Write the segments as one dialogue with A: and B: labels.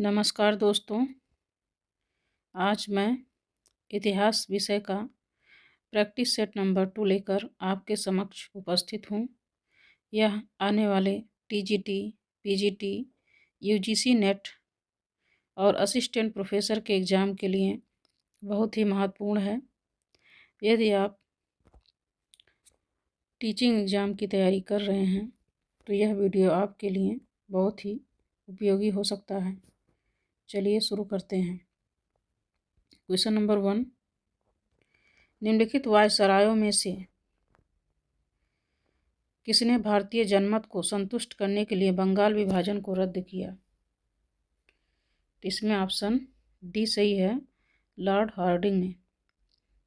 A: नमस्कार दोस्तों, आज मैं इतिहास विषय का प्रैक्टिस सेट नंबर 2 लेकर आपके समक्ष उपस्थित हूँ। यह आने वाले टीजीटी, पीजीटी, यूजीसी नेट और असिस्टेंट प्रोफेसर के एग्ज़ाम के लिए बहुत ही महत्वपूर्ण है। यदि आप टीचिंग एग्ज़ाम की तैयारी कर रहे हैं तो यह वीडियो आपके लिए बहुत ही उपयोगी हो सकता है। चलिए शुरू करते हैं। क्वेश्चन नंबर 1, निम्नलिखित वायसरायों में से किसने भारतीय जनमत को संतुष्ट करने के लिए बंगाल विभाजन को रद्द किया? तो इसमें ऑप्शन डी सही है, लॉर्ड हार्डिंग ने।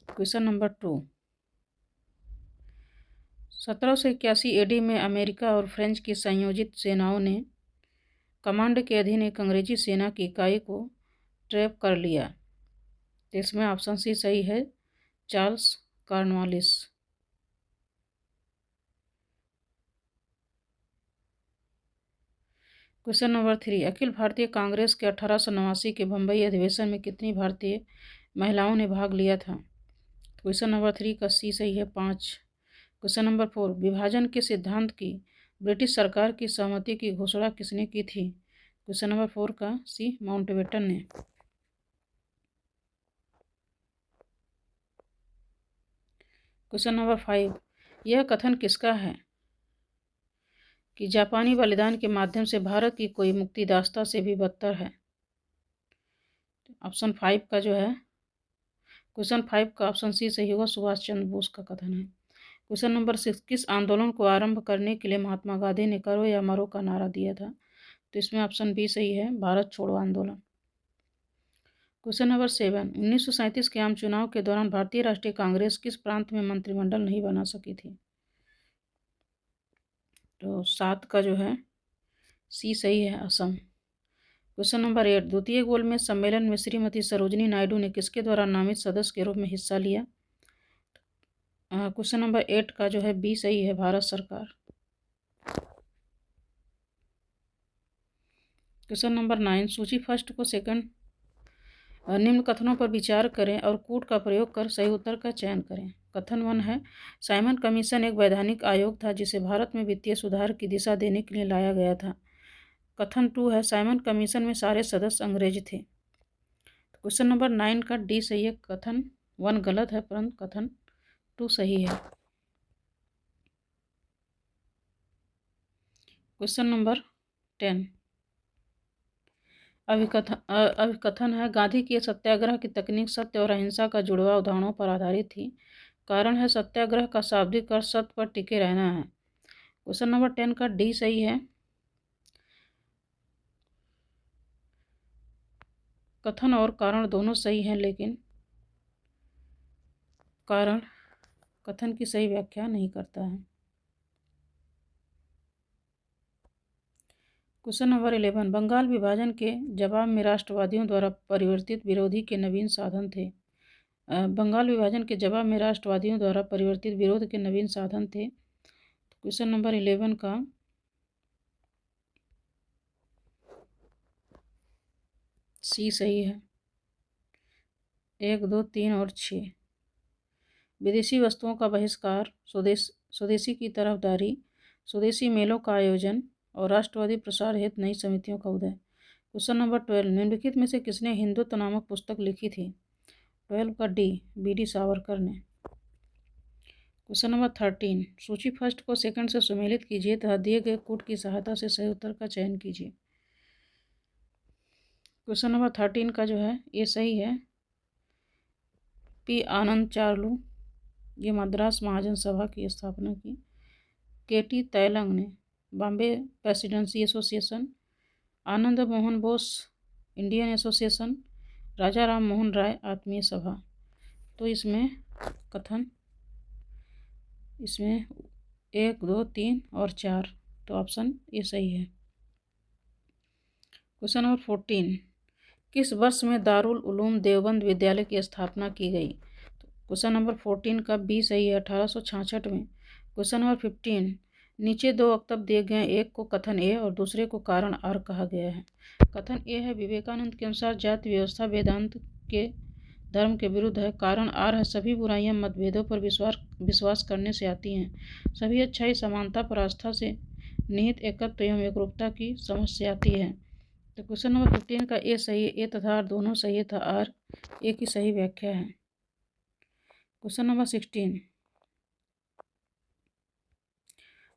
A: क्वेश्चन नंबर 2, 1781 एडी में अमेरिका और फ्रेंच की संयोजित सेनाओं ने कमांड के अधीन एक अंग्रेजी सेना की इकाई को ट्रैप कर लिया। तो इसमें ऑप्शन सी सही है, Charles Cornwallis. Question number 3, Akhil Bharatiya Congress के 1889 के बम्बई अधिवेशन में कितनी भारतीय महिलाओं ने भाग लिया था? क्वेश्चन नंबर 3 का सी सही है, 5। क्वेश्चन नंबर 4, विभाजन के सिद्धांत की ब्रिटिश सरकार की सहमति की घोषणा किसने की थी? क्वेश्चन नंबर 4 का सी, माउंटबेटन ने। क्वेश्चन नंबर 5, यह कथन किसका है कि जापानी बलिदान के माध्यम से भारत की कोई मुक्तिदाता से भी बदतर है? ऑप्शन 5 का जो है, क्वेश्चन 5 का ऑप्शन सी सही होगा, सुभाष चंद्र बोस का कथन है। क्वेश्चन नंबर 6, किस आंदोलन को आरंभ करने के लिए महात्मा गांधी ने करो या मरो का नारा दिया था? तो इसमें ऑप्शन बी सही है, भारत छोड़ो आंदोलन। क्वेश्चन नंबर 7, 1937 के आम चुनाव के दौरान भारतीय राष्ट्रीय कांग्रेस किस प्रांत में मंत्रिमंडल नहीं बना सकी थी? तो 7 का जो है सी सही है, असम। क्वेश्चन नंबर 8, द्वितीय गोलमेज सम्मेलन में श्रीमती सरोजिनी नायडू ने किसके द्वारा नामित सदस्य के रूप में हिस्सा लिया? क्वेश्चन नंबर 8 का जो है बी सही है, भारत सरकार। क्वेश्चन नंबर 9, सूची फर्स्ट को सेकंड निम्न कथनों पर विचार करें और कूट का प्रयोग कर सही उत्तर का चयन करें। कथन 1 है, साइमन कमीशन एक वैधानिक आयोग था जिसे भारत में वित्तीय सुधार की दिशा देने के लिए लाया गया था। कथन 2 है, साइमन कमीशन में सारे सदस्य अंग्रेज थे। क्वेश्चन नंबर 9 का डी सही है, कथन 1 गलत है परंतु कथन 2 सही है। क्वेश्चन नंबर 10, अभिकथन है, गांधी की सत्याग्रह की तकनीक सत्य और अहिंसा का जुड़वा उदाहरणों पर आधारित थी। कारण है, सत्याग्रह का शाब्दिक अर्थ सत्य पर टिके रहना है। क्वेश्चन नंबर 10 का डी सही है, कथन और कारण दोनों सही हैं लेकिन कारण कथन की सही व्याख्या नहीं करता है। क्वेश्चन नंबर 11, बंगाल विभाजन के जवाब में राष्ट्रवादियों द्वारा परिवर्तित विरोधी के नवीन साधन थे। बंगाल विभाजन के जवाब में राष्ट्रवादियों द्वारा परिवर्तित विरोध के नवीन साधन थे। क्वेश्चन नंबर 11 का सी सही है, 1, 2, 3 और 6। विदेशी वस्तुओं का बहिष्कार, स्वदेशी की तरफदारी, स्वदेशी मेलों का आयोजन और राष्ट्रवादी प्रसार हेतु नई समितियों का उदय। क्वेश्चन नंबर 12, निम्नलिखित में से किसने हिंदुत्व नामक पुस्तक लिखी थी? 12 का डी, बी.डी. सावरकर ने। क्वेश्चन नंबर 13, सूची फर्स्ट को सेकंड से सुमेलित कीजिए तथा दिए गए कूट की सहायता से सही उत्तर का चयन कीजिए। क्वेश्चन नंबर 13 का जो है ये सही है, पी आनंद चार्लू, ये मद्रास महाजन सभा की स्थापना की। के.टी. तैलंग ने, Bombay presidency association, Anand Mohan Bose Indian association, राजा राम मोहन राय आत्मीय सभा। तो इसमें कथन, इसमें 1, 2, 3 और 4, तो ऑप्शन ए सही है। क्वेश्चन नंबर 14, किस वर्ष में दारुल उलूम देवबंद विद्यालय की स्थापना की गई? तो क्वेश्चन नंबर 14 का बी सही है, 1866 में। क्वेश्चन नंबर 15, नीचे दो वक्तव्य दिए गए, एक को कथन ए और दूसरे को कारण आर कहा गया है। कथन ए है, विवेकानंद के अनुसार जाति व्यवस्था वेदांत के धर्म के विरुद्ध है। कारण आर है, सभी बुराइयां मतभेदों पर विश्वास करने से आती हैं। सभी अच्छाई समानता पर आस्था से निहित एकत्व एवं एकरूपता की समझ से आती है। तो क्वेश्चन नंबर 15 का ए सही है, ए तथा आर दोनों सही है, था आर ए की सही व्याख्या है। क्वेश्चन नंबर 16,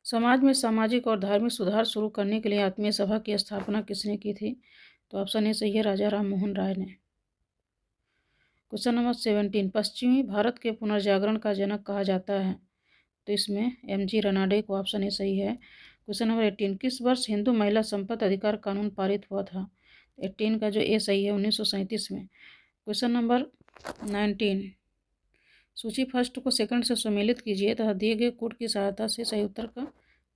A: समाज में सामाजिक और धार्मिक सुधार शुरू करने के लिए आत्मीय सभा की स्थापना किसने की थी? तो ऑप्शन ए सही है, राजा राम मोहन राय ने। क्वेश्चन नंबर 17, पश्चिमी भारत के पुनर्जागरण का जनक कहा जाता है। तो इसमें एम.जी. रनाडे को ऑप्शन ए सही है। क्वेश्चन नंबर 18, किस वर्ष हिंदू महिला संपत्ति अधिकार कानून पारित हुआ था? 18 का जो ए सही है, 1937 में। क्वेश्चन नंबर 19, सूची फर्स्ट को सेकंड से सुमेलित कीजिए तथा दिए गए कोड की सहायता से सही उत्तर का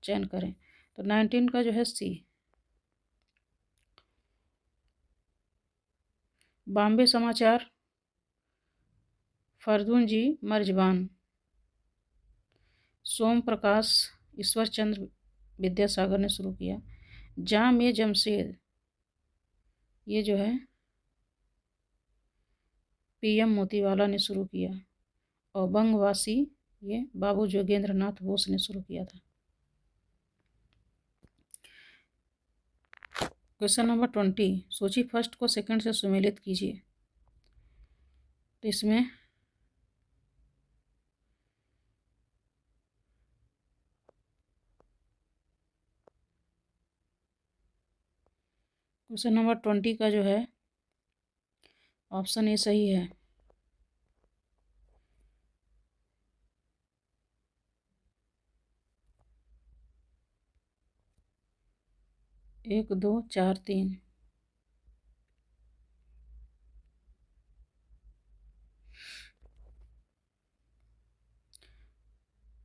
A: चयन करें। तो 19 का जो है सी, बॉम्बे समाचार फरदून जी मर्जबान, सोम प्रकाश ईश्वर चंद्र विद्यासागर ने शुरू किया। जाम ए जमशेद, ये जो है पीएम मोतीवाला ने शुरू किया। और बंगवासी, ये बाबू जोगेंद्र नाथ बोस ने शुरू किया था। क्वेश्चन नंबर 20, सूची फर्स्ट को सेकंड से सुमेलित कीजिए। तो इसमें क्वेश्चन नंबर 20 का जो है ऑप्शन ए सही है। एक, दो, चार, तीन।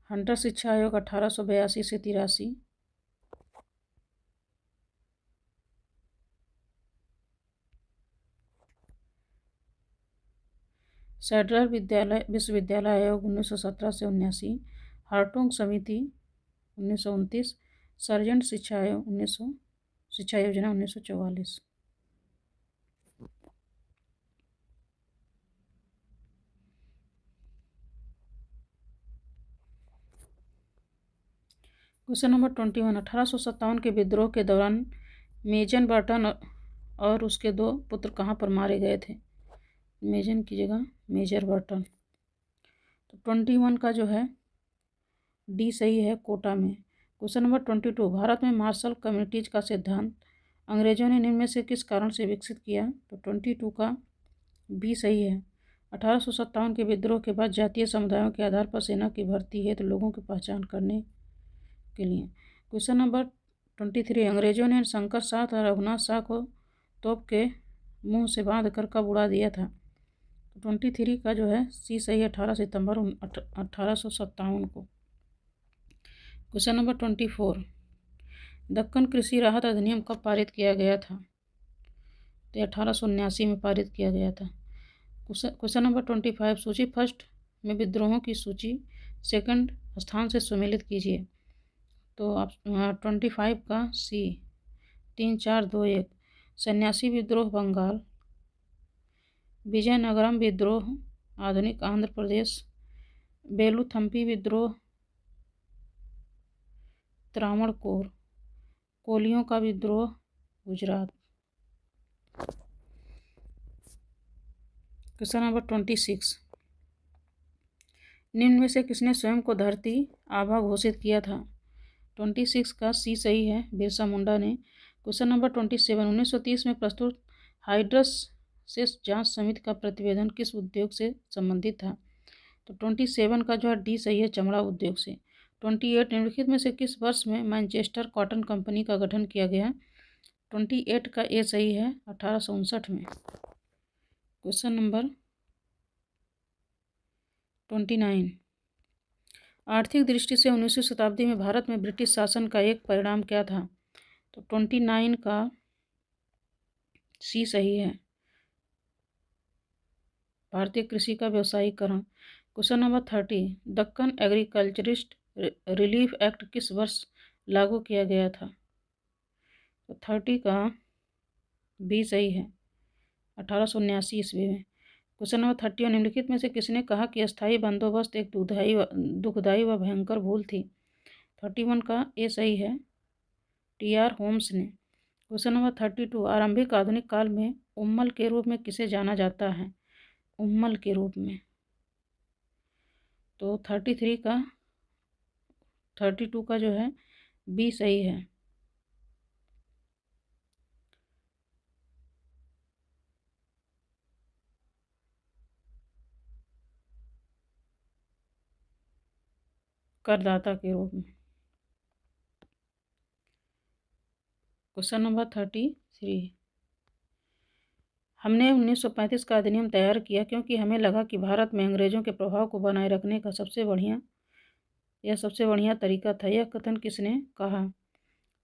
A: हंटर शिक्षा आयोग 1882 से 83। सेड्रल विश्वविद्यालय आयोग 1917 से 79। हार्टोंग समिति 1929। सर्जेंट शिक्षा आयोग 1900, शिक्षा योजना 1944। क्वेश्चन नंबर 21, 1857 के विद्रोह के दौरान मेजन बर्टन और उसके दो पुत्र कहाँ पर मारे गए थे? मेजन की जगह मेजर बर्टन। तो 21 का जो है डी सही है, कोटा में। क्वेश्चन नंबर 22, भारत में मार्शल कम्युनिटीज का सिद्धांत अंग्रेजों ने निम्न में से किस कारण से विकसित किया? तो 22 का बी सही है। 1857 के विद्रोह के बाद जातीय समुदायों के आधार पर सेना की भर्ती हेतु लोगों की पहचान करने के लिए। क्वेश्चन नंबर 23, अंग्रेजों ने शंकर शाह और रघुनाथ शाह को तोप के मुंह से बांध कर कब उड़ा दिया था? 23 का जो है सी सही है, 18 सितंबर 1857 को। क्वेश्चन नंबर 24, दक्कन कृषि राहत अधिनियम कब पारित किया गया था? तो 1879 में पारित किया गया था। क्वेश्चन नंबर 25, सूची फर्स्ट में विद्रोहों की सूची सेकंड स्थान से सुमेलित कीजिए। तो आप 25 का सी, 3, 4, 2, 1। सन्यासी विद्रोह बंगाल, विजयनगरम विद्रोह आधुनिक आंध्र प्रदेश, बेलूथम्पी विद्रोह त्रावणकोर, कोलियों का विद्रोह गुजरात। क्वेश्चन नंबर 26, निम्न में से किसने स्वयं को धरती आभा घोषित किया था? 26 का सी सही है, बिरसा मुंडा ने। क्वेश्चन नंबर 27, 1930 में प्रस्तुत हाइड्रस से जांच समिति का प्रतिवेदन किस उद्योग से संबंधित था? तो 27 का जो है डी सही है, चमड़ा उद्योग से। 28, निम्नलिखित में से किस वर्ष में मैनचेस्टर कॉटन कंपनी का गठन किया गया? 28 का ए सही है, 1859 में। क्वेश्चन नंबर 29, आर्थिक दृष्टि से 19वीं शताब्दी में भारत में ब्रिटिश शासन का एक परिणाम क्या था? तो 29 का सी सही है, भारतीय कृषि का व्यवसायीकरण। Question number 30, Deccan agriculturist relief act किस वर्ष लागू किया गया था? तो 30 का बी सही है, 1879 ईस्वी में। क्वेश्चन नंबर 30, निम्नलिखित में से किसने कहा कि अस्थायी बंदोबस्त एक दुखदायी व भयंकर भूल थी? 31 का ए सही है, टी.आर. होम्स ने। क्वेश्चन नंबर 32, आरंभिक आधुनिक काल में उम्मल के रूप में किसे जाना जाता है? उम्मल के रूप में। तो 32 का जो है बी सही है। करदाता के रूप में। क्वेश्चन नंबर 33, हमने 1935 का अधिनियम तैयार किया क्योंकि हमें लगा कि भारत में अंग्रेजों के प्रभाव को बनाए रखने का सबसे बढ़िया तरीका था। यह कथन किसने कहा?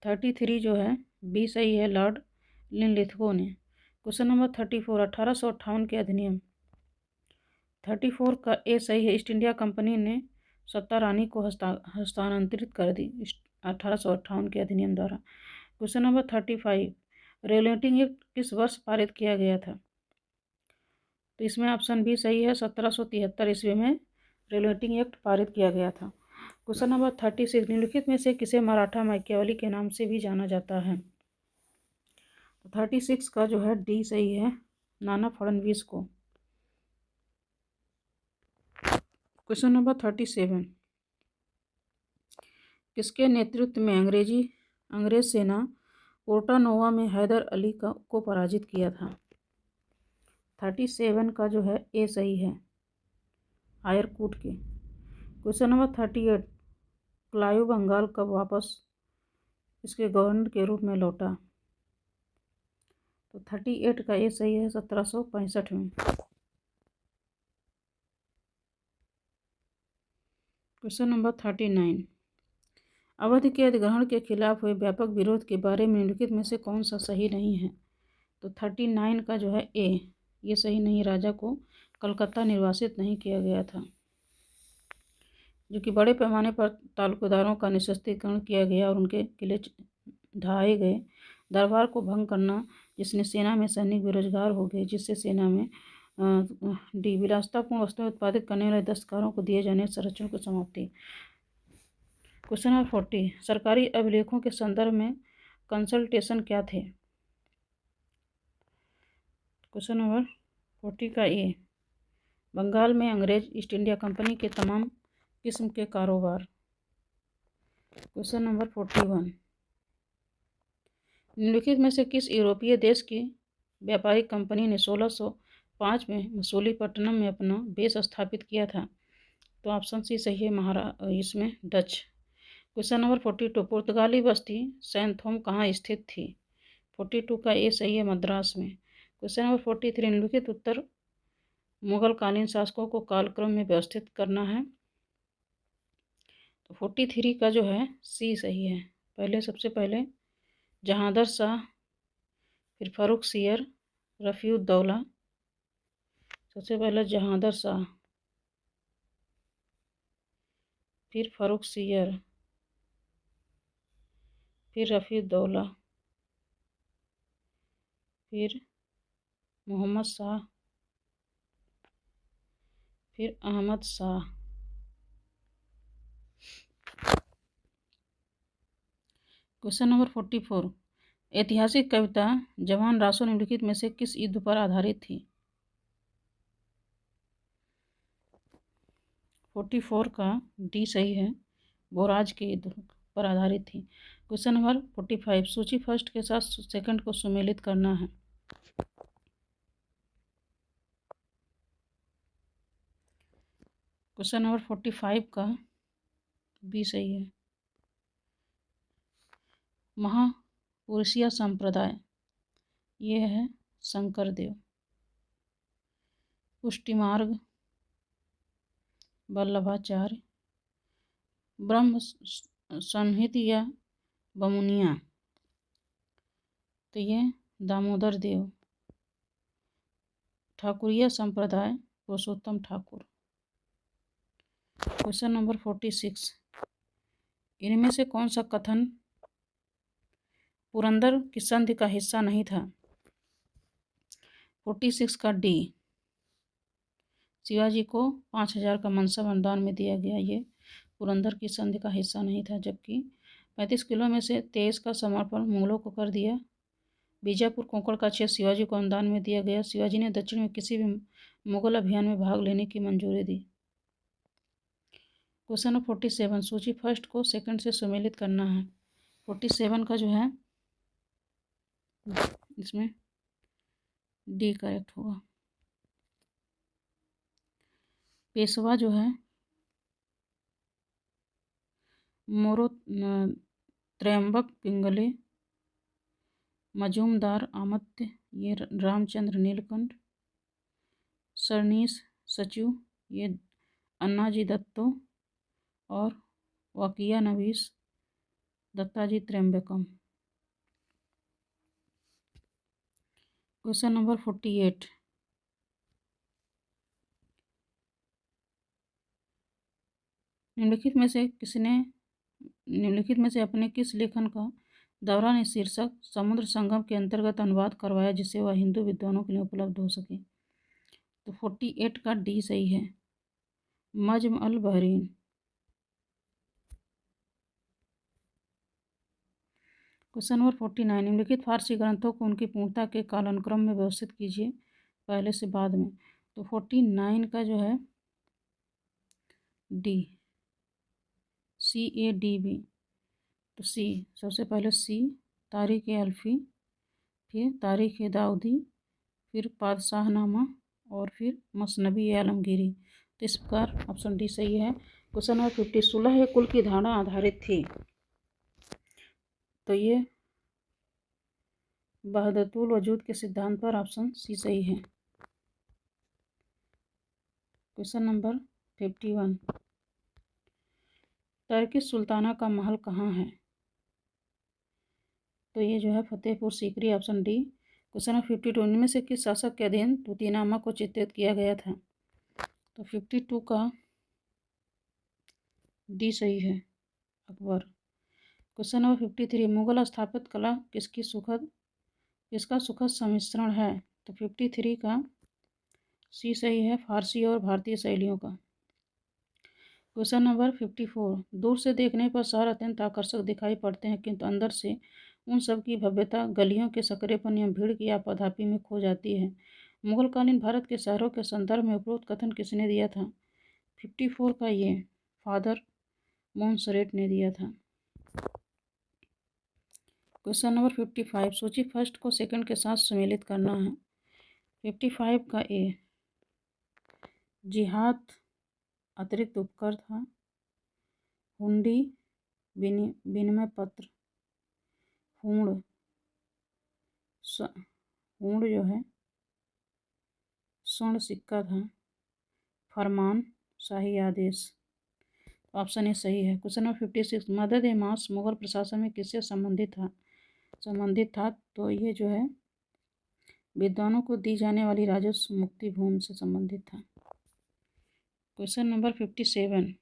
A: 33 जो है बी सही है, लॉर्ड लिनलिथगो ने। क्वेश्चन नंबर 34, 1858 के अधिनियम। 34 का ए सही है, ईस्ट इंडिया कंपनी ने सत्ता रानी को हस्तांतरित कर दी 1858 के अधिनियम द्वारा। क्वेश्चन नंबर 35, रेगुलेटिंग एक्ट किस वर्ष पारित किया गया था? तो इसमें ऑप्शन बी सही है, 1773 ईस्वी में रेगुलेटिंग एक्ट पारित किया गया था। क्वेश्चन नंबर 36, निम्नलिखित में से किसे मराठा मैकियावली के नाम से भी जाना जाता है? 36 का जो है डी सही है, नाना फडणवीस को। क्वेश्चन नंबर 37, किसके नेतृत्व में अंग्रेज सेना पोर्टा-नोवा में हैदर अली को पराजित किया था? 37 का जो है ए सही है, आयरकूट के। क्वेश्चन नंबर 38, क्लाइव बंगाल कब वापस इसके गवर्नर के रूप में लौटा? तो 38 का ए सही है, 1765 में। क्वेश्चन नंबर 39, अवध के अधिग्रहण के खिलाफ हुए व्यापक विरोध के बारे में निम्नलिखित में से कौन सा सही नहीं है? तो 39 का जो है ए, ये सही नहीं, राजा को कलकत्ता निर्वासित नहीं किया गया था। जो कि बड़े पैमाने पर तालुकदारों का निशस्त्रीकरण किया गया और उनके किले ढहाए गए। दरबार को भंग करना, जिसने सेना में सैनिक बेरोजगार हो गए, जिससे सेना में विलासितापूर्ण वस्तुएं उत्पादित करने वाले दस्तकारों को दिए जाने संरक्षण को समाप्ति। क्वेश्चन नंबर 40, सरकारी अभिलेखों के संदर्भ में कंसल्टेशन क्या थे? क्वेश्चन नंबर 40 का ए, बंगाल में अंग्रेज ईस्ट इंडिया कंपनी के तमाम किस्म के कारोबार। क्वेश्चन नंबर 41, निम्नलिखित में से किस यूरोपीय देश की व्यापारिक कंपनी ने 1605 में मसूलीपट्टनम में अपना बेस स्थापित किया था? तो ऑप्शन सी सही है, इसमें डच। क्वेश्चन नंबर 42, पुर्तगाली बस्ती सैंथोम कहाँ स्थित थी? 42 का ए सही है, मद्रास में। क्वेश्चन नंबर 43, निम्नलिखित उत्तर मुगल कालीन शासकों को कालक्रम में व्यवस्थित करना है। तो 43 का जो है सी सही है, सबसे पहले जहांदर शाह, फिर फारूक सियर, रफ़ीउद्दौला। सबसे पहले जहांदर शाह, फिर फारूक सियर, फिर रफ़ीउद्दौला, फिर मोहम्मद शाह, फिर अहमद शाह। क्वेश्चन नंबर 44, ऐतिहासिक कविता जवान रासो निम्नलिखित में से किस युद्ध पर आधारित थी? 44 का डी सही है, बोराज के युद्ध पर आधारित थी। क्वेश्चन नंबर 45, सूची फर्स्ट के साथ सेकंड को सुमेलित करना है। क्वेश्चन नंबर 45 का बी सही है, महापुरुषीय संप्रदाय, ये है शंकरदेव। पुष्टिमार्ग वल्लभाचार्य, ब्रह्म संहिता या बमुनिया, तो ये दामोदर देव। ठाकुरिया संप्रदाय पुरुषोत्तम ठाकुर। क्वेश्चन नंबर 46, इनमें से कौन सा कथन पुरंदर की संधि का हिस्सा नहीं था? 46 का डी, शिवाजी को 5,000 का मनसब अनुदान में दिया गया, ये पुरंदर की संधि का हिस्सा नहीं था। जबकि 35 किलो में से 23 का समर्पण मुगलों को कर दिया। बीजापुर कोंकण का क्षेत्र शिवाजी को अनुदान में दिया गया। शिवाजी ने दक्षिण में किसी भी मुगल अभियान में भाग लेने की मंजूरी दी। क्वेश्चन नंबर 47, सूची फर्स्ट को सेकंड से सुमेलित करना है। 47 का जो है इसमें डी करेक्ट होगा। पेशवा जो है मोरो त्रयंबक पिंगले, मजूमदार अमात्य ये रामचंद्र नीलकंठ, सरनीस सचिव ये अन्नाजी दत्तो और वाकिया नवीस दत्ताजी त्र्यंबकम। क्वेश्चन नंबर 48, निम्नलिखित में से अपने किस लेखन का दौरा ने शीर्षक समुद्र संगम के अंतर्गत अनुवाद करवाया जिससे वह हिंदू विद्वानों के लिए उपलब्ध हो सके? तो 48 का डी सही है, मज्म अल बहरीन। क्वेश्चन नंबर 49, निम्नलिखित फारसी ग्रंथों को उनकी पूर्णता के कालानुक्रम में व्यवस्थित कीजिए, पहले से बाद में। तो 49 का जो है डी, CADB। तो सी, सबसे पहले सी, तारीख अल्फी, फिर तारीख दाऊदी, फिर पादशाहनामा और फिर मसनबी आलमगीरी। तो इस प्रकार ऑप्शन डी सही है। क्वेश्चन नंबर 50, सुलह कुल की धारणा आधारित थी। तो ये वहदतुल वजूद के सिद्धांत पर ऑप्शन सी सही है। क्वेश्चन नंबर 51, टर्किश सुल्ताना का महल कहाँ है? तो ये जो है Fatehpur Sikri, option D. Question number 52, इनमें से किस शासक के अधीन तूतीनामा को चित्रित किया गया था? तो 52 का डी सही है, अकबर। क्वेश्चन नंबर 53, मुगल स्थापत्य कला किसका सुखद सम्मिश्रण है? तो 53 का सी सही है, फारसी और भारतीय शैलियों का। क्वेश्चन नंबर 54, दूर से देखने पर शहर अत्यंत आकर्षक दिखाई पड़ते हैं किंतु अंदर से उन सब की भव्यता गलियों के सकरेपन एवं भीड़ की आपाधापी में खो जाती है। मुगलकालीन भारत के शहरों के संदर्भ में उपरोक्त कथन किसने दिया था? 54 का ये फादर मोन्सरेट ने दिया था। क्वेश्चन नंबर 55, सूची फर्स्ट को सेकंड के साथ सुमेलित करना है। 55 का ए, जिहाद अतिरिक्त उपकर था, हुंडी विनिमय पत्र, हुंड जो है स्वर्ण सिक्का था, फरमान शाही आदेश। ऑप्शन ए सही है। क्वेश्चन नंबर 56, मदद ए मास मुगल प्रशासन में किससे संबंधित था? तो ये जो है विद्वानों को दी जाने वाली राजस्व मुक्ति भूमि से संबंधित था। क्वेश्चन नंबर 57,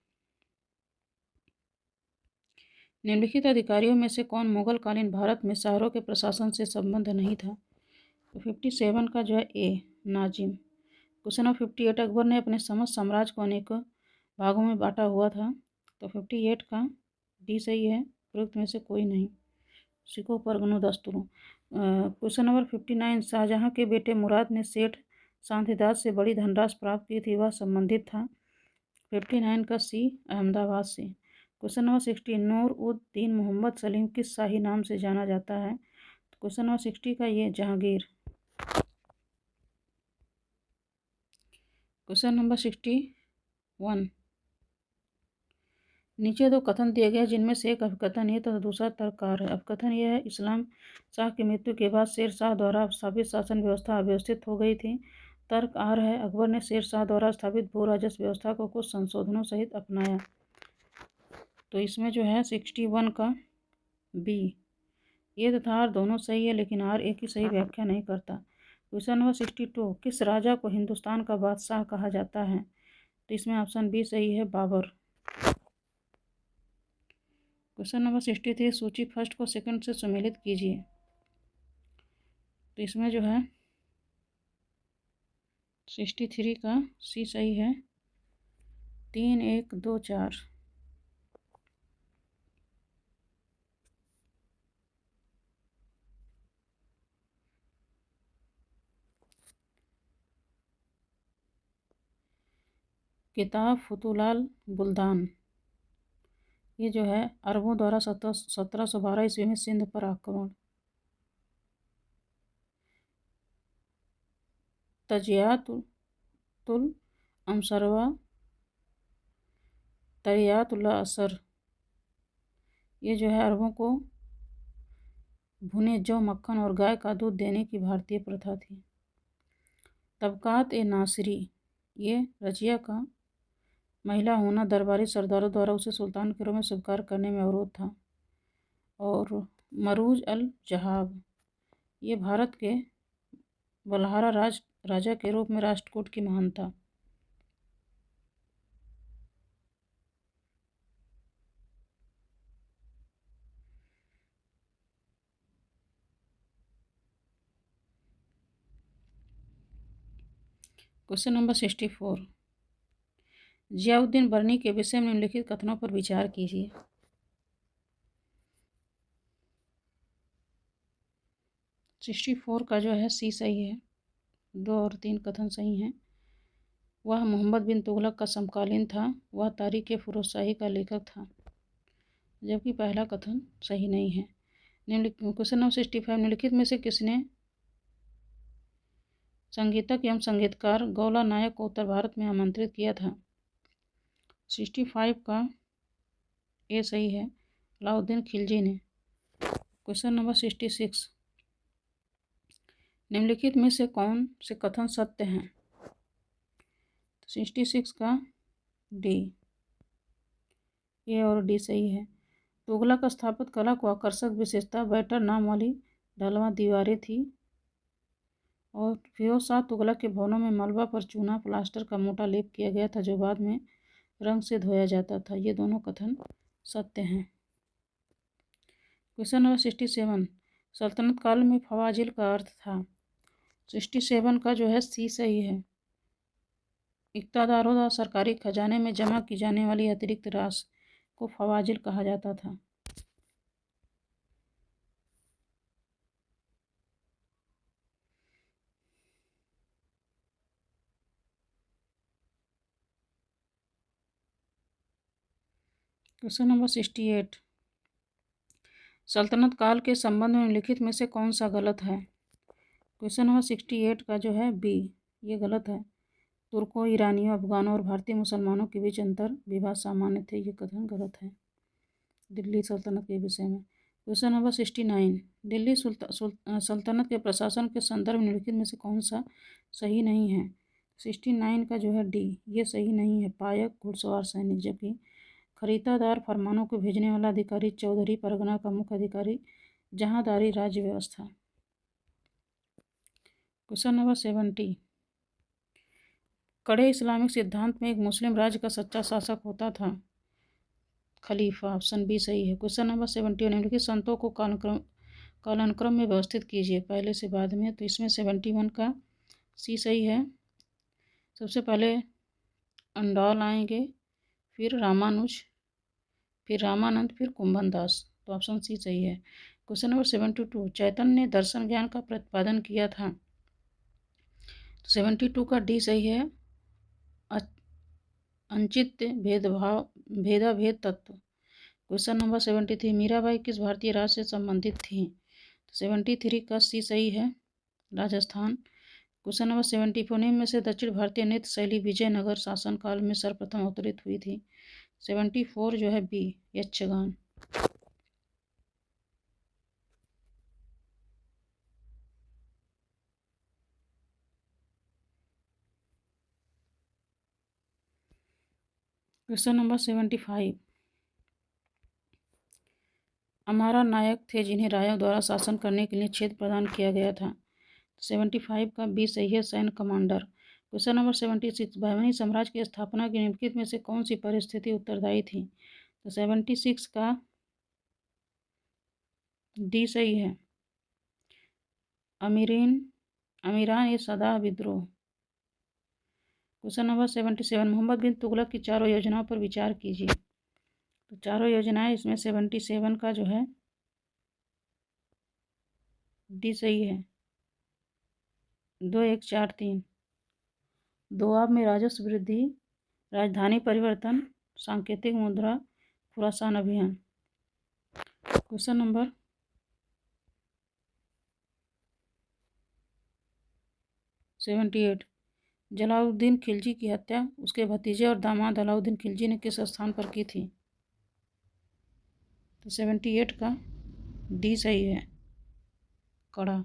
A: निम्नलिखित अधिकारियों में से कौन मुगल कालीन भारत में शहरों के प्रशासन से संबंध नहीं था? तो 57 का जो है ए, नाजिम। क्वेश्चन नंबर 58, अकबर ने अपने समस्त साम्राज्य को अनेकों भागों में बांटा हुआ था। तो 58 का डी सही है, उपयुक्त में से कोई नहीं। सिखों परगनों दस्तूरों। क्वेश्चन नंबर 59, शाहजहां के बेटे मुराद ने सेठ शांतिदास से बड़ी धनराशि प्राप्त की थी, वह संबंधित था। 59 का सी, अहमदाबाद से। क्वेश्चन नंबर 60, नूर उद दीन मोहम्मद सलीम किस शाही नाम से जाना जाता है? क्वेश्चन नंबर 60 का ये जहांगीर। क्वेश्चन नंबर 61, नीचे दो कथन दिए गए जिनमें से एक अपकथन है तो दूसरा तर्ककार है। अपकथन यह है, इस्लाम शाह की मृत्यु के बाद शेर शाह द्वारा स्थापित शासन व्यवस्था अव्यवस्थित हो गई थी। तर्क आर है, अकबर ने शेर शाह द्वारा स्थापित भू राजस्व व्यवस्था को कुछ संशोधनों सहित अपनाया। तो इसमें जो है 61 का बी, ये तथा आर दोनों सही है लेकिन आर एक ही सही व्याख्या नहीं करता। क्वेश्चन नंबर 62, किस राजा को हिंदुस्तान का बादशाह कहा जाता है? तो इसमें ऑप्शन बी सही है, बाबर। क्वेश्चन नंबर 63, सूची फर्स्ट को सेकंड से सम्मिलित कीजिए। तो इसमें जो है 63 का सी सही है, 3 1 2 4। किताब फुतुलाल बुल्दान, ये जो है अरबों द्वारा 1712 ईस्वी में सिंध पर आक्रमण। तजियातुल अमसरवा तरियातुल असर, ये जो है अरबों को भुने जौ, मक्खन और गाय का दूध देने की भारतीय प्रथा थी। तबकात ए नासिरी, ये रजिया का महिला होना दरबारी सरदारों द्वारा उसे सुल्तान के रूप में स्वीकार करने में अवरोध था। और मरूज अल जहाब, ये भारत के बलहारा राजा के रूप में राष्ट्रकूट की महानता। क्वेश्चन नंबर 64, जियाउद्दीन बर्नी के विषय में निम्नलिखित कथनों पर विचार कीजिए। 64 का जो है सी सही है, 2 और 3 कथन सही हैं। वह मोहम्मद बिन तुगलक का समकालीन था। वह तारीख फिरोजशाही का लेखक था, जबकि पहला कथन सही नहीं है। क्वेश्चन नंबर 65, निम्नलिखित में से किसने संगीतक एवं संगीतकार गौला नायक को उत्तर भारत में आमंत्रित किया था? 65 का ए सही है, अलाउद्दीन खिलजी ने। क्वेश्चन नंबर 66, निम्नलिखित में से कौन से कथन सत्य हैं? 66 का डी, ए और डी सही है। तुगलक स्थापत्य कला को आकर्षक विशेषता बैटर नाम वाली ढलवां दीवारें थी और फिरोज शाह तुगलक के भवनों में मलबा पर चूना प्लास्टर का मोटा लेप किया गया था, जो बाद में रंग से धोया जाता था। ये दोनों कथन सत्य हैं। क्वेश्चन नंबर 67, सल्तनत काल में फवाजिल का अर्थ था? 67 का जो है सी सही है, इक़्तिदारों द्वारा सरकारी खजाने में जमा की जाने वाली अतिरिक्त राशि को फवाजिल कहा जाता था। क्वेश्चन नंबर 68, सल्तनत काल के संबंध में निम्नलिखित में से कौन सा गलत है? क्वेश्चन नंबर 68 का जो है बी, ये गलत है। तुर्कों, ईरानियों, अफगानों और भारतीय मुसलमानों के बीच अंतर विवाद सामान्य थे, ये कथन गलत है दिल्ली सल्तनत के विषय में। क्वेश्चन नंबर 69, दिल्ली सल्तनत के प्रशासन के संदर्भ में निम्नलिखित में से कौन सा सही नहीं है? 69 का जो है डी, ये सही नहीं है। पायक घुड़सवार सैनिक, जबकि खरीदादार फरमानों को भेजने वाला अधिकारी, चौधरी परगना का मुख्य अधिकारी, जहांदारी राज्य व्यवस्था। क्वेश्चन नंबर 70, कड़े इस्लामिक सिद्धांत में एक मुस्लिम राज्य का सच्चा शासक होता था? खलीफा, ऑप्शन बी सही है। क्वेश्चन नंबर 71, निम्नलिखित संतों को कालानुक्रम में व्यवस्थित कीजिए, पहले से बाद में। तो इसमें 71 का सी सही है। सबसे पहले अंडौल आएंगे, फिर रामानुज, फिर रामानंद, फिर कुंभन दास। तो ऑप्शन सी सही है। क्वेश्चन नंबर 72, चैतन्य ने दर्शन ज्ञान का प्रतिपादन किया था? तो 72 का डी सही है, अंचित भेदाभेद तत्व। क्वेश्चन नंबर 73, मीराबाई किस भारतीय राज्य से संबंधित थी? 73 का सी सही है, राजस्थान। क्वेश्चन नंबर 74, निम्न में से दक्षिण भारतीय नृत्य शैली विजयनगर शासनकाल में सर्वप्रथम अवतरित हुई थी? 74 जो है बी, यक्षगान। क्वेश्चन नंबर 75, अमारा नायक थे जिन्हें रायों द्वारा शासन करने के लिए क्षेत्र प्रदान किया गया था? 75 का बी सही है, सैन्य कमांडर। क्वेश्चन नंबर 76, बहमनी साम्राज्य की स्थापना की निम्नलिखित में से कौन सी परिस्थिति उत्तरदायी थी? तो 76 का डी सही है। अमीरान ये सदा विद्रोह। क्वेश्चन नंबर 77, मोहम्मद बिन तुगलक की चारों योजनाओं पर विचार कीजिए। तो चारों योजनाएं इसमें 77 का जो है डी सही है। 2143, दोआब में राजस्व वृद्धि, राजधानी परिवर्तन, सांकेतिक मुद्रा, खुरासान अभियान। क्वेश्चन नंबर 78, जलालुद्दीन खिलजी की हत्या उसके भतीजे और दामाद अलाउद्दीन खिलजी ने किस स्थान पर की थी? तो 78 का डी सही है, कड़ा।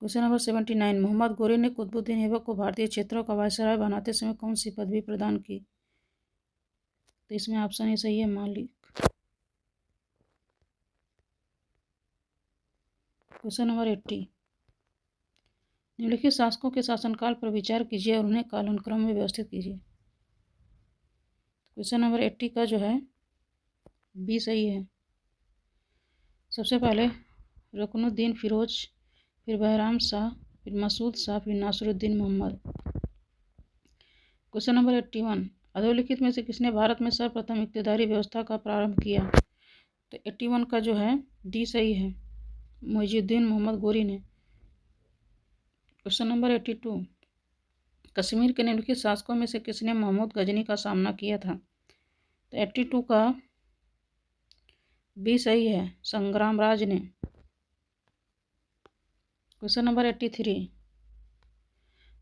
A: क्वेश्चन नंबर 79, मोहम्मद गोरी ने कुतुबुद्दीन ऐबक को भारतीय क्षेत्रों का वायसराय बनाते समय कौन सी पदवी प्रदान की? तो इसमें ऑप्शन ए सही है, मालिक। क्वेश्चन नंबर 80, निम्नलिखित शासकों के शासनकाल पर विचार कीजिए और उन्हें कालानुक्रम में व्यवस्थित कीजिए। क्वेश्चन नंबर 80 का जो है बी सही है। सबसे पहले रुकनुद्दीन फिरोज, फिर बहराम शाह, फिर मसूद शाह, फिर नासिरुद्दीन मोहम्मद। क्वेश्चन नंबर 81, अधोलिखित में से किसने भारत में सर्वप्रथम इक्तिदारी व्यवस्था का प्रारंभ किया? तो 81 का जो है डी सही है, मुइजुद्दीन मोहम्मद गोरी ने। क्वेश्चन नंबर 82, कश्मीर के निम्नलिखित शासकों में से किसने महमूद गजनी का सामना किया था? तो 82 का बी सही है, संग्रामराज ने। क्वेश्चन नंबर 83,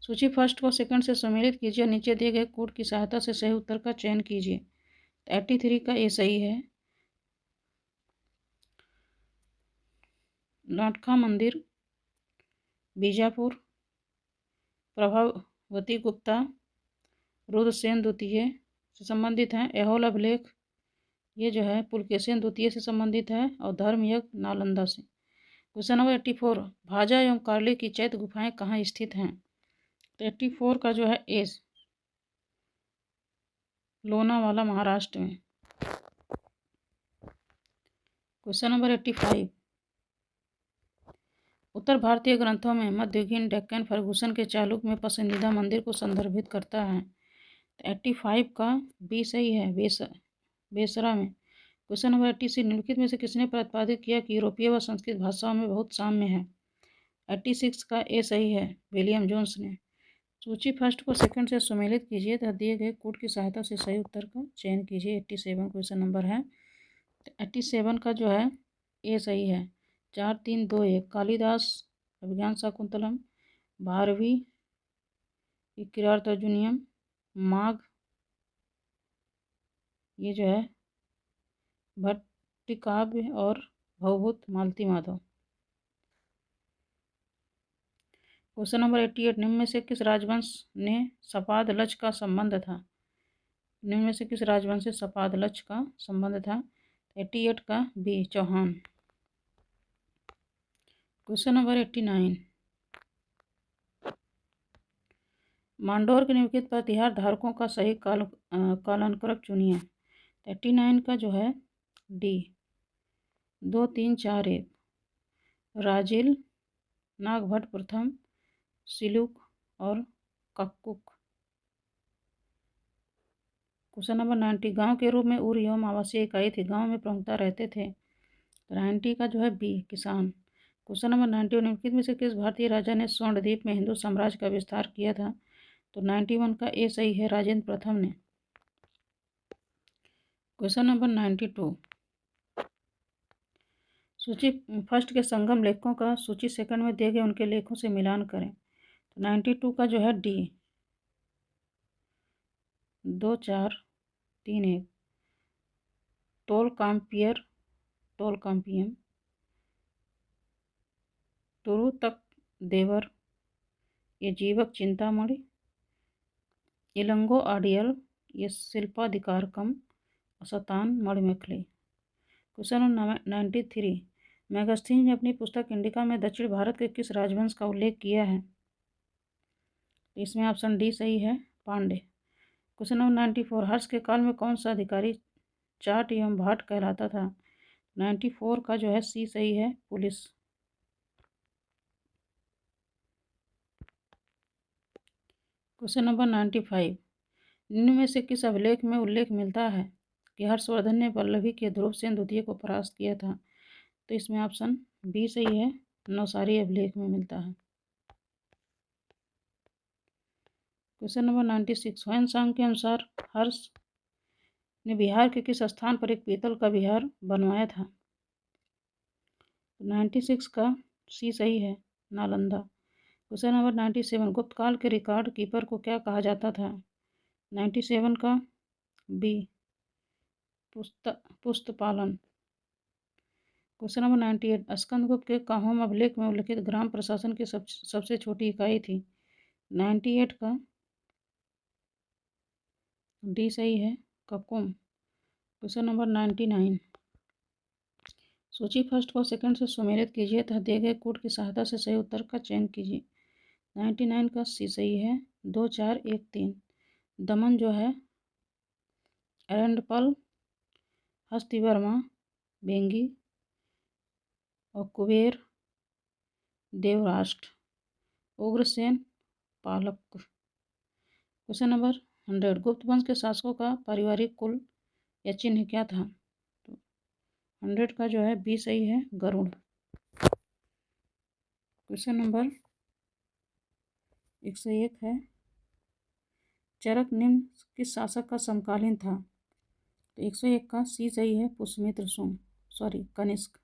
A: सूची फर्स्ट को सेकंड से सम्मिलित कीजिए और नीचे दिए गए कोड की सहायता से सही उत्तर का चयन कीजिए। तो 83 का ए सही है, नौटखा मंदिर, बीजापुर, प्रभावती गुप्ता, रुद्रसेन द्वितीय से संबंधित हैं। ऐहोल अभिलेख ये जो है पुलकेशिन द्वितीय से संबंधित है और धर्मयज्ञ नालंदा से। क्वेश्चन नंबर 84, भाजा एवं कार्ली की चैत्य गुफाएं कहाँ स्थित हैं? तो 84 का जो है ए, लोनावाला महाराष्ट्र में। क्वेश्चन नंबर 85, उत्तर भारतीय ग्रंथों में मध्ययुगीन डेक्कन फर्गुसन के चालुक्य में पसंदीदा मंदिर को संदर्भित करता है। तो 85 का बी सही है, बेसरा में। क्वेश्चन नंबर 86, निम्नलिखित में से किसने प्रतिपादित किया कि यूरोपीय व संस्कृत भाषाओं में बहुत साम्य है? 86 का ए सही है, विलियम जोन्स ने। सूची फर्स्ट को सेकंड से सम्मिलित कीजिए तथा दिए गए कोड की सहायता से सही उत्तर का चयन कीजिए। 87 क्वेश्चन नंबर है। 87 का जो है ए सही है, 4321, कालिदास अभिज्ञान शाकुंतलम, भारवी किरातार्जुनीयम, माघ ये जो है भट्टिकाव्य और भवभूत मालती माधव। क्वेश्चन नंबर 88, निम्न में से किस राजवंश ने सपादलच का संबंध था? निम्न में से किस राजवंश से सपादलच का संबंध था? 88 का बी, चौहान। क्वेश्चन नंबर 89, मांडोर के निम्नलिखित प्रतिहार धारकों का सही कालानुक्रम चुनिए। 89 का जो है डी, 2341, राजिल, नागभट्ट प्रथम, सिलुक और कक्कुक। क्वेश्चन नंबर 90, गांव के रूप में उर एवं आवासीय इकाई थी, गांव में प्रमुखता रहते थे। 90 का जो है बी, किसान। क्वेश्चन नंबर 91, निम्नलिखित में से किस भारतीय राजा ने स्वर्णद्वीप में हिंदू साम्राज्य का विस्तार किया था? तो 91 का ए सही है, राजेंद्र प्रथम ने। क्वेश्चन नंबर 92, सूची फर्स्ट के संगम लेखकों का सूची सेकंड में दिए गए उनके लेखों से मिलान करें। तो 92 का जो है डी, 2431, टोलकाम्पियम, तुरु तक देवर, ये जीवक चिंतामणि, इलंगो आडियल, ये शिल्पाधिकारकम, असतान मणिमेखली। क्वेश्चन नंबर 93, मैगस्थीन ने अपनी पुस्तक इंडिका में दक्षिण भारत के किस राजवंश का उल्लेख किया है? इसमें ऑप्शन डी सही है, पांडे। क्वेश्चन नंबर 94, हर्ष के काल में कौन सा अधिकारी चाट एवं भाट कहलाता था? 94 का जो है सी सही है, पुलिस। क्वेश्चन नंबर 95, निम्न में से किस अभिलेख में उल्लेख मिलता है कि हर्षवर्धन ने पल्लवी के ध्रुवसेन द्वितीय को परास्त किया था? तो इसमें ऑप्शन बी सही है, नवसारी अभिलेख में मिलता है। क्वेश्चन नंबर 96, ह्वेन-सांग के अनुसार हर्ष ने बिहार के किस स्थान पर एक पीतल का विहार बनवाया था? 96 का सी सही है, नालंदा। क्वेश्चन नंबर 97, गुप्त काल के रिकॉर्ड कीपर को क्या कहा जाता था? 97 का बी, पुस्तपालन। क्वेश्चन नंबर 98, स्कंदगुप्त के काहोम अभिलेख में उल्लिखित ग्राम प्रशासन की सबसे छोटी इकाई थी? 98 का डी सही है, ककुम। क्वेश्चन नंबर 99, सूची फर्स्ट को सेकंड से सुमेलित कीजिए तथा दिए गए कोड की सहायता से सही उत्तर का चयन कीजिए। 99 का सी सही है, 2 4 1 3। दमन जो है एरंडपल, हस्तिवर्मा, बेंगी और कुबेर देवराष्ट्र, उग्रसेन पालक। क्वेश्चन नंबर 100, गुप्त वंश के शासकों का पारिवारिक कुल या चिन्ह क्या था? तो 100 का जो है बी सही है, गरुड़। क्वेश्चन नंबर 101 है, चरक निम्न किस शासक का समकालीन था? तो 101 का सी सही है, पुष्यमित्र कनिष्क।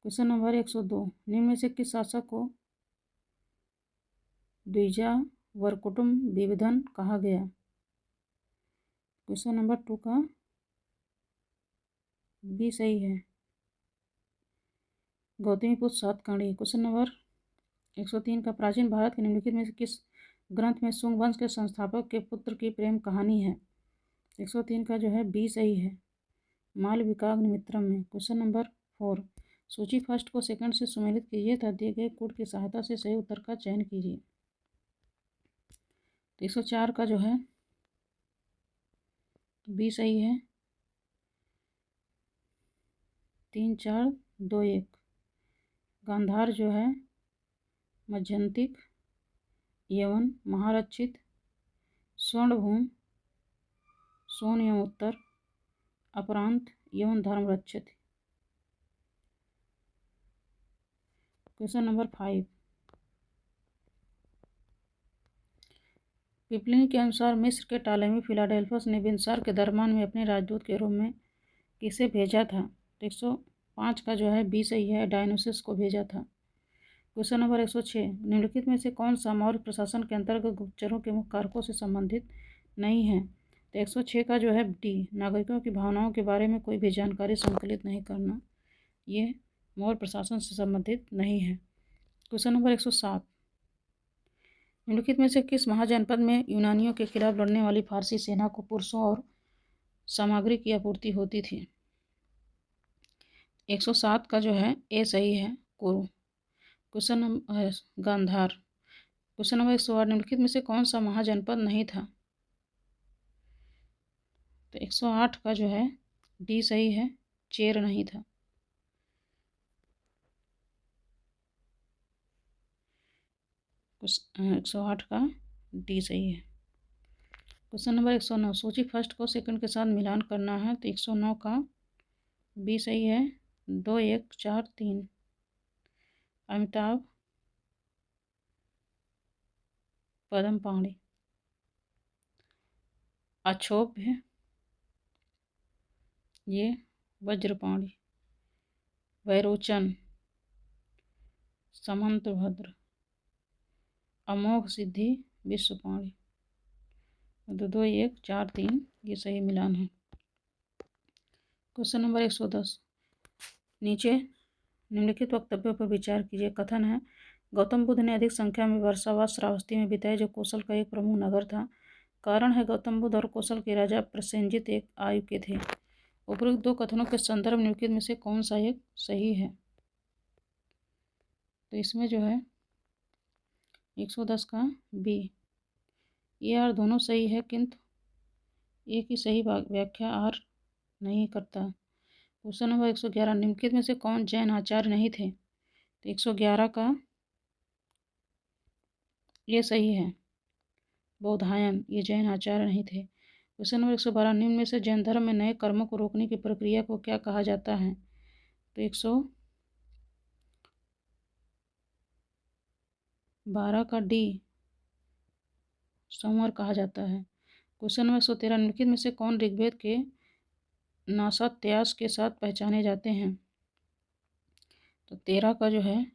A: क्वेश्चन नंबर 102, निम्न में से किस शासक को द्विजावरकुटुम विविधन कहा गया? क्वेश्चन नंबर 2 का बी सही है, गौतमीपुत्र सातकर्णी। क्वेश्चन नंबर 103 का प्राचीन भारत के निम्नलिखित में से किस ग्रंथ में शुंग वंश के संस्थापक के पुत्र की प्रेम कहानी है? 103 का जो है बी सही है, मालविकाग्नि मित्रम में। क्वेश्चन नंबर 4, सूची फर्स्ट को सेकंड से सुमेलित कीजिए तथा दिए गए कोड की सहायता से सही उत्तर का चयन कीजिए। तो 104 का जो है बी सही है, 3 4 2 1। गांधार जो है मध्यंतिक, यवन महारक्षित, स्वर्णभूम सोन एवं उत्तर, अपरांत यवन धर्म रक्षित। क्वेश्चन नंबर 5, पिपलिनी के अनुसार मिस्र के टालेमी फिलाडेल्फस ने बिनसार के दरबार में अपने राजदूत के रूप में किसे भेजा था? 105 का जो है बी सही है, डायनोसिस को भेजा था। क्वेश्चन नंबर 106, निम्नलिखित में से कौन सा मौर्य प्रशासन के अंतर्गत गुप्तचरों के मुख्य कारकों से संबंधित नहीं है? तो 106 का जो है डी, नागरिकों की भावनाओं के बारे में कोई भी जानकारी संकलित नहीं करना, ये मौर्य प्रशासन से संबंधित नहीं है। क्वेश्चन नंबर 107, निम्नलिखित में से किस महाजनपद में यूनानियों के खिलाफ लड़ने वाली फारसी सेना को पुरुषों और सामग्री की आपूर्ति होती थी? 107 का जो है ए सही है, Kuru. Question number Gandhar. Question number 108, निम्नलिखित में से कौन सा महाजनपद नहीं था? तो 108 का जो है डी सही है, चेर नहीं था। 108 का डी सही है। क्वेश्चन नंबर 109, सूची फर्स्ट को सेकंड के साथ मिलान करना है। तो 109 का बी सही है, 2 1 4 3। अमिताभ पद्म पाणी, अक्षोभ्य ये वज्रपाणी, वैरोचन, समंतभद्र, अमोघ सिद्धि विश्वपाणी। 2 2 1 4 3 ये सही मिलान है। क्वेश्चन नंबर 110, नीचे निम्नलिखित वक्तव्यों पर विचार कीजिए। कथन है, गौतम बुद्ध ने अधिक संख्या में वर्षा व श्रावस्ती में बिताए जो कौशल का एक प्रमुख नगर था। कारण है, गौतम बुद्ध और कौशल के राजा प्रसेनजित एक आयु के थे। उपरोक्त दो कथनों के संदर्भ निम्नलिखित में से कौन सा एक सही है? तो इसमें जो है 110 का बी, ये आर दोनों सही है, किंतु एक ही सही व्याख्या आर नहीं करता। क्वेश्चन नंबर 111, निम्नलिखित में से कौन जैन आचार्य नहीं थे? तो 111 का ये सही है, बौधायन ये जैन आचार्य नहीं थे। क्वेश्चन नंबर 112, निम्न में से जैन धर्म में नए कर्मों को रोकने की प्रक्रिया को क्या कहा जाता है? तो 112 का डी संवर कहा जाता है। क्वेश्चन नंबर 113, निम्नलिखित में से कौन ऋग्वेद के नासात्यास के साथ पहचाने जाते हैं? तो 13 का जो है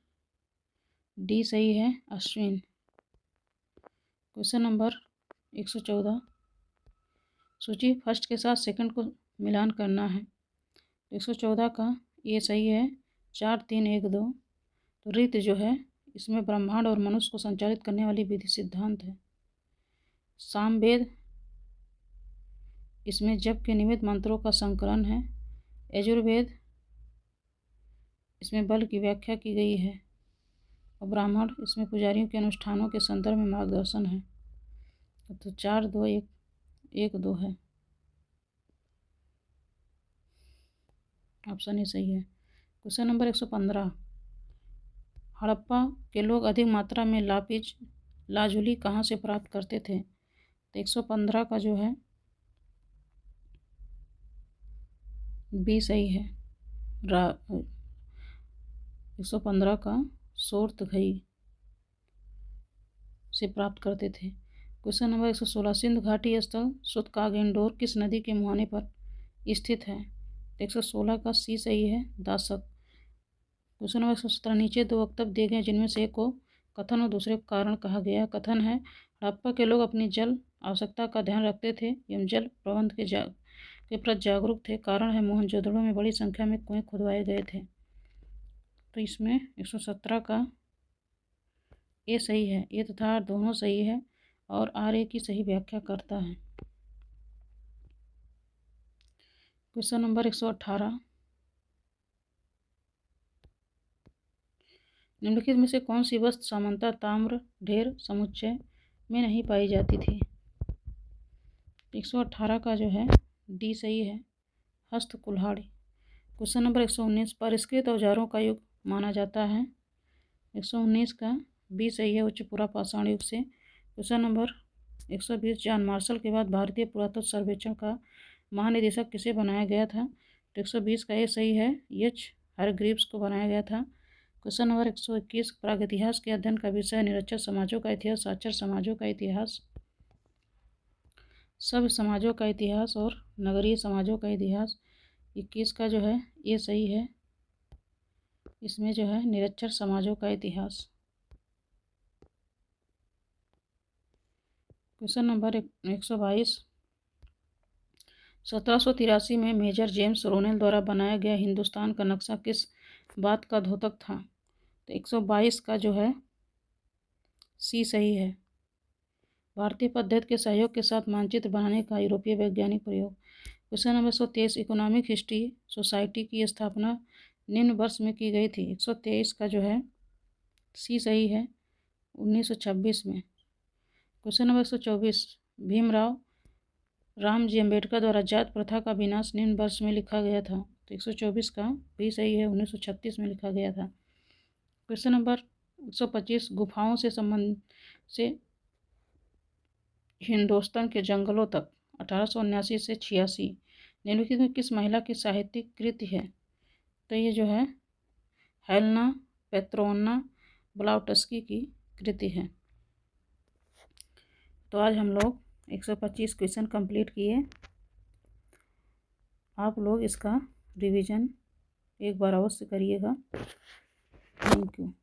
A: डी सही है, अश्विन। क्वेश्चन नंबर 114, सूची फर्स्ट के साथ सेकंड को मिलान करना है। 114 का ये सही है, 4 3 1 2। तो रीत जो है इसमें ब्रह्मांड और मनुष्य को संचालित करने वाली विधि सिद्धांत है। सामवेद इसमें जप के निमित्त मंत्रों का संकलन है। यजुर्वेद इसमें बल की व्याख्या की गई है और ब्राह्मण इसमें पुजारियों के अनुष्ठानों के संदर्भ में मार्गदर्शन है। तो 4 2 1 1 2 है, ऑप्शन ए सही है। क्वेश्चन नंबर 115, हड़प्पा के लोग अधिक मात्रा में लापिज लाजुली कहाँ से प्राप्त करते थे? तो 115 का जो है बी सही है, 115 का सोर्त घई से प्राप्त करते थे। क्वेश्चन नंबर 116, सिंधु घाटी स्थल सुतकागेंडोर किस नदी के मुहाने पर स्थित है? 116 का सी सही है, दासक। क्वेश्चन नंबर 117, नीचे 2 वक्तव्य दिए गए जिनमें से एक को कथन और दूसरे को कारण कहा गया। कथन है, हड़प्पा के लोग अपनी जल आवश्यकता का ध्यान रखते थे एवं जल प्रबंध के प्रति जागरूक थे। कारण है, मोहनजोदड़ो में बड़ी संख्या में कुएं खुदवाए गए थे। तो इसमें 117 का ए सही है, ए तथा आर दोनों सही है और आर ए की सही व्याख्या करता है। क्वेश्चन नंबर 118, निम्नलिखित में से कौन सी वस्तु सामान्यतः ताम्र ढेर समुच्चय में नहीं पाई जाती थी? 118 का जो है डी सही है, हस्त कुल्हाड़ी। क्वेश्चन नंबर 119, परिष्कृत औजारों का युग माना जाता है। 119 का बी सही है, उच्च पुरा पाषाण युग से। क्वेश्चन नंबर 120, जॉन मार्शल के बाद भारतीय पुरातत्व सर्वेक्षण का महानिदेशक किसे बनाया गया था? तो 120 का ये सही है, एच हरग्रीव्स को बनाया गया था। क्वेश्चन नंबर 121, प्रागैतिहास के अध्ययन का विषय निरक्षर समाजों का इतिहास, साक्षर समाजों का इतिहास, सभ्य समाजों का इतिहास और नगरीय समाजों का इतिहास। 21 का जो है ये सही है, इसमें जो है निरक्षर समाजों का इतिहास। क्वेश्चन नंबर 122, 1783 में मेजर जेम्स रोनेल द्वारा बनाया गया हिंदुस्तान का नक्शा किस बात का द्योतक था? तो 122 का जो है सी सही है, भारतीय पद्धति के सहयोग के साथ मानचित्र बनाने का यूरोपीय वैज्ञानिक प्रयोग। Question number 123, economic history society की स्थापना निम्न वर्ष में की गई थी। 123 का जो है सी सही है, 1926 में। क्वेश्चन नंबर 124, भीमराव रामजी अम्बेडकर द्वारा जात प्रथा का विनाश निम्न वर्ष में लिखा गया था। तो 124 का भी सही है, 1936 में लिखा गया था। क्वेश्चन नंबर 125, गुफाओं से हिंदुस्तान के जंगलों तक 1879 से 86 निम्नलिखित में किस महिला की साहित्यिक कृति है? तो ये जो है हेलेना पेत्रोवना ब्लाउटस्की की कृति है। तो आज हम लोग 125 क्वेश्चन कंप्लीट किए। आप लोग इसका रिवीजन एक बार अवश्य करिएगा। Thank you.